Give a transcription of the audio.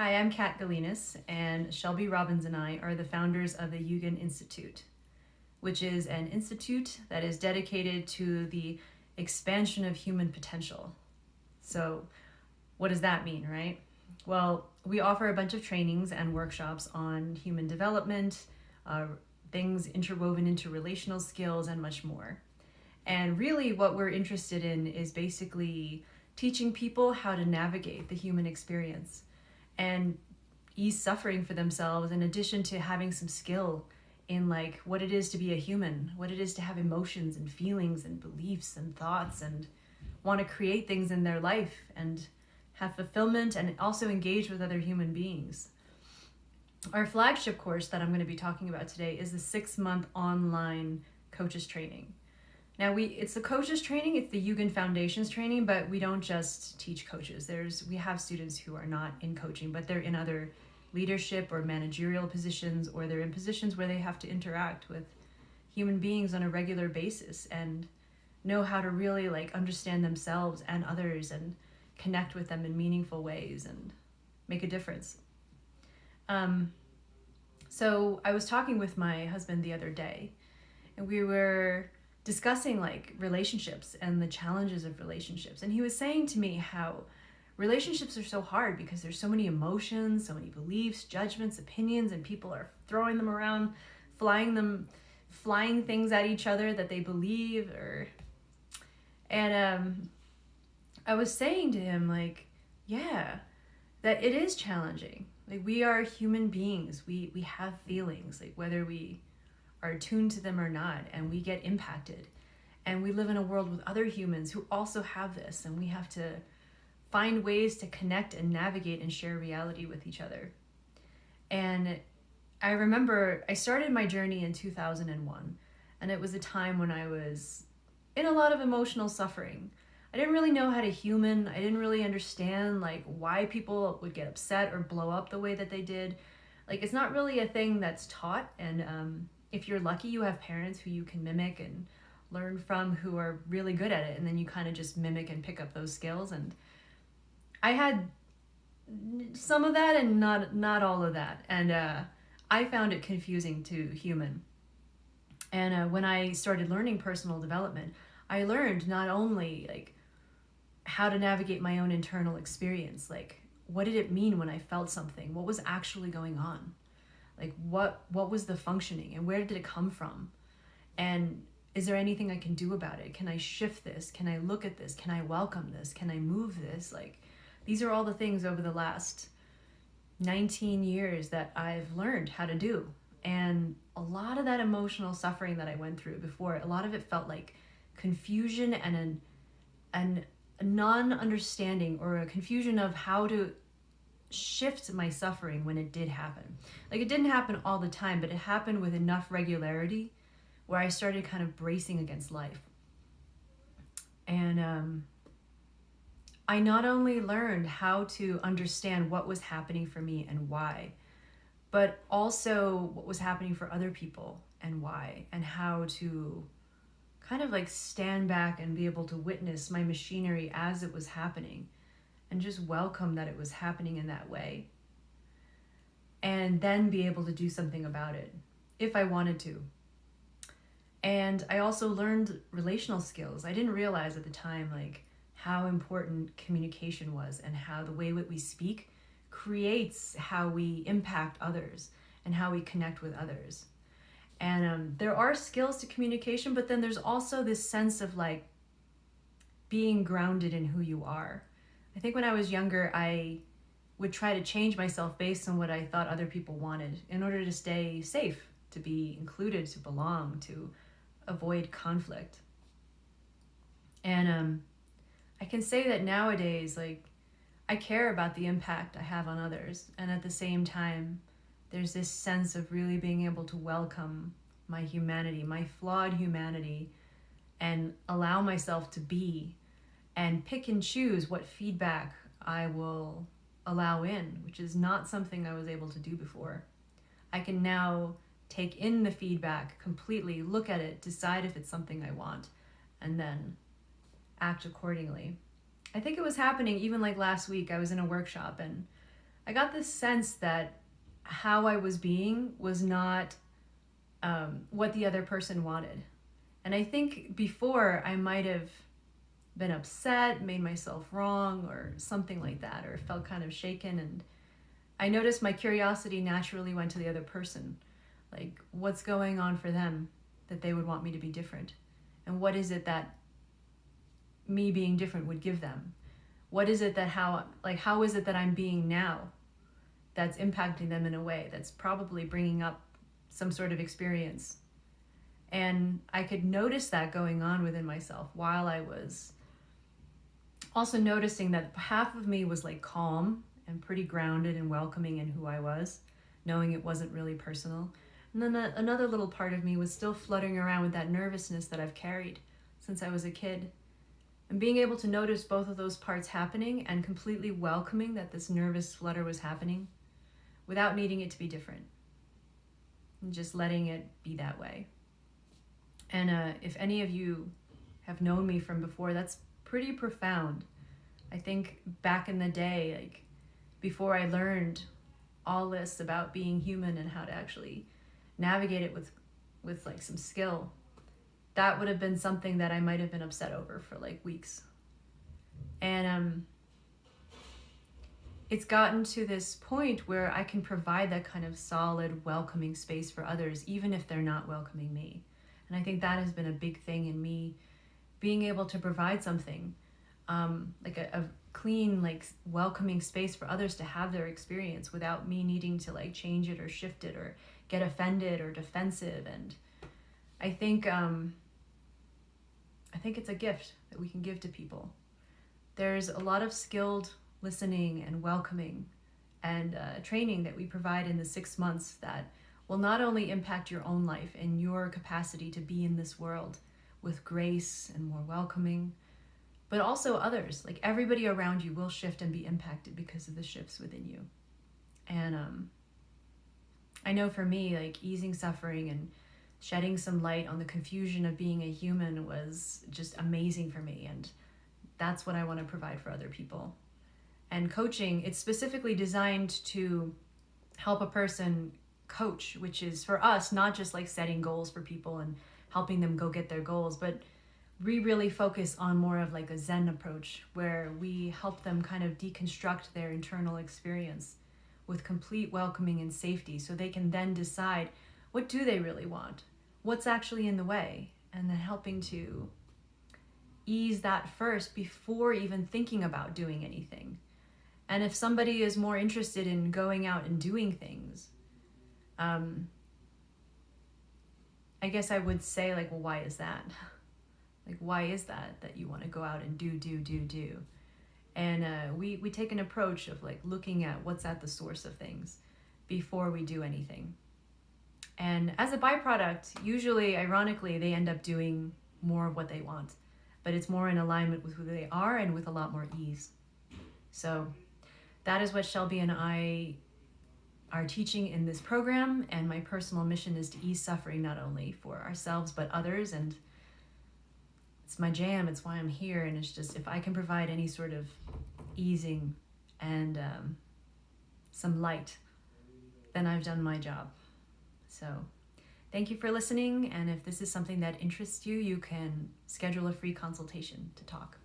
Hi, I'm Kat Galinas, and Shelby Robbins and I are the founders of the Yugen Institute, which is an institute that is dedicated to the expansion of human potential. So, what does that mean, right? Well, we offer a bunch of trainings and workshops on human development, uh, things interwoven into relational skills, and much more. And really, what we're interested in is basically teaching people how to navigate the human experience and ease suffering for themselves, in addition to having some skill in like what it is to be a human, what it is to have emotions and feelings and beliefs and thoughts and want to create things in their life and have fulfillment and also engage with other human beings. Our flagship course that I'm going to be talking about today is the 6-month online coaches training. Now it's the coaches training, it's the Yugen Foundations training, but we don't just teach coaches. We have students who are not in coaching, but they're in other leadership or managerial positions, or they're in positions where they have to interact with human beings on a regular basis and know how to really like understand themselves and others and connect with them in meaningful ways and make a difference. So I was talking with my husband the other day, and we were discussing like relationships and the challenges of relationships. And he was saying to me how relationships are so hard because there's so many emotions, so many beliefs, judgments, opinions, and people are throwing them around, flying things at each other that they believe and I was saying to him like, yeah, that it is challenging. Like we are human beings. We have feelings, like whether we are attuned to them or not, and we get impacted. And we live in a world with other humans who also have this, and we have to find ways to connect and navigate and share reality with each other. And I remember I started my journey in 2001, and it was a time when I was in a lot of emotional suffering. I didn't really know how to human. I didn't really understand like why people would get upset or blow up the way that they did. Like it's not really a thing that's taught, and if you're lucky, you have parents who you can mimic and learn from who are really good at it, and then you kind of just mimic and pick up those skills. And I had some of that and not all of that, and I found it confusing to human. And when I started learning personal development, I learned not only like how to navigate my own internal experience, like what did it mean when I felt something, what was actually going on, like what was the functioning and where did it come from, and is there anything I can do about it? Can I shift this? Can I look at this? Can I welcome this? Can I move this? Like these are all the things over the last 19 years that I've learned how to do. And a lot of that emotional suffering that I went through before, a lot of it felt like confusion and a non-understanding or a confusion of how to shift my suffering when it did happen. Like it didn't happen all the time, but it happened with enough regularity where I started kind of bracing against life. And I not only learned how to understand what was happening for me and why, but also what was happening for other people and why, and how to kind of like stand back and be able to witness my machinery as it was happening and just welcome that it was happening in that way, and then be able to do something about it if I wanted to. And I also learned relational skills. I didn't realize at the time like how important communication was, and how the way that we speak creates how we impact others and how we connect with others. And there are skills to communication, but then there's also this sense of like being grounded in who you are. I think when I was younger, I would try to change myself based on what I thought other people wanted in order to stay safe, to be included, to belong, to avoid conflict. And I can say that nowadays, like, I care about the impact I have on others, and at the same time, there's this sense of really being able to welcome my humanity, my flawed humanity, and allow myself to be, and pick and choose what feedback I will allow in, which is not something I was able to do before. I can now take in the feedback completely, look at it, decide if it's something I want, and then act accordingly. I think it was happening even like last week. I was in a workshop and I got this sense that how I was being was not what the other person wanted. And I think before I might have been upset, made myself wrong, or something like that, or felt kind of shaken. And I noticed my curiosity naturally went to the other person. Like, what's going on for them that they would want me to be different? And what is it that me being different would give them? What is it that how is it that I'm being now that's impacting them in a way that's probably bringing up some sort of experience? And I could notice that going on within myself while I was also noticing that half of me was like calm and pretty grounded and welcoming in who I was, knowing it wasn't really personal. And then another little part of me was still fluttering around with that nervousness that I've carried since I was a kid. And being able to notice both of those parts happening and completely welcoming that this nervous flutter was happening without needing it to be different. And just letting it be that way. And if any of you have known me from before, that's pretty profound. I think back in the day, like before I learned all this about being human and how to actually navigate it with like some skill, that would have been something that I might have been upset over for like weeks. And it's gotten to this point where I can provide that kind of solid, welcoming space for others, even if they're not welcoming me. And I think that has been a big thing in me, being able to provide something like a clean, like welcoming space for others to have their experience without me needing to like change it or shift it or get offended or defensive. And I think it's a gift that we can give to people. There's a lot of skilled listening and welcoming and training that we provide in the 6 months that will not only impact your own life and your capacity to be in this world with grace and more welcoming, but also others. Like everybody around you will shift and be impacted because of the shifts within you. And I know for me, like easing suffering and shedding some light on the confusion of being a human was just amazing for me. And that's what I want to provide for other people. And coaching, it's specifically designed to help a person coach, which is for us, not just like setting goals for people and helping them go get their goals, but we really focus on more of like a Zen approach where we help them kind of deconstruct their internal experience with complete welcoming and safety so they can then decide what do they really want, what's actually in the way, and then helping to ease that first before even thinking about doing anything. And if somebody is more interested in going out and doing things, I guess I would say like, well, why is that? Like, why is that you want to go out and do? And we take an approach of like looking at what's at the source of things before we do anything. And as a byproduct, usually, ironically, they end up doing more of what they want, but it's more in alignment with who they are and with a lot more ease. So that is what Shelby and I are teaching in this program, and my personal mission is to ease suffering not only for ourselves but others. And it's my jam, it's why I'm here. And it's just, if I can provide any sort of easing and some light, then I've done my job. So thank you for listening, and if this is something that interests you, you can schedule a free consultation to talk.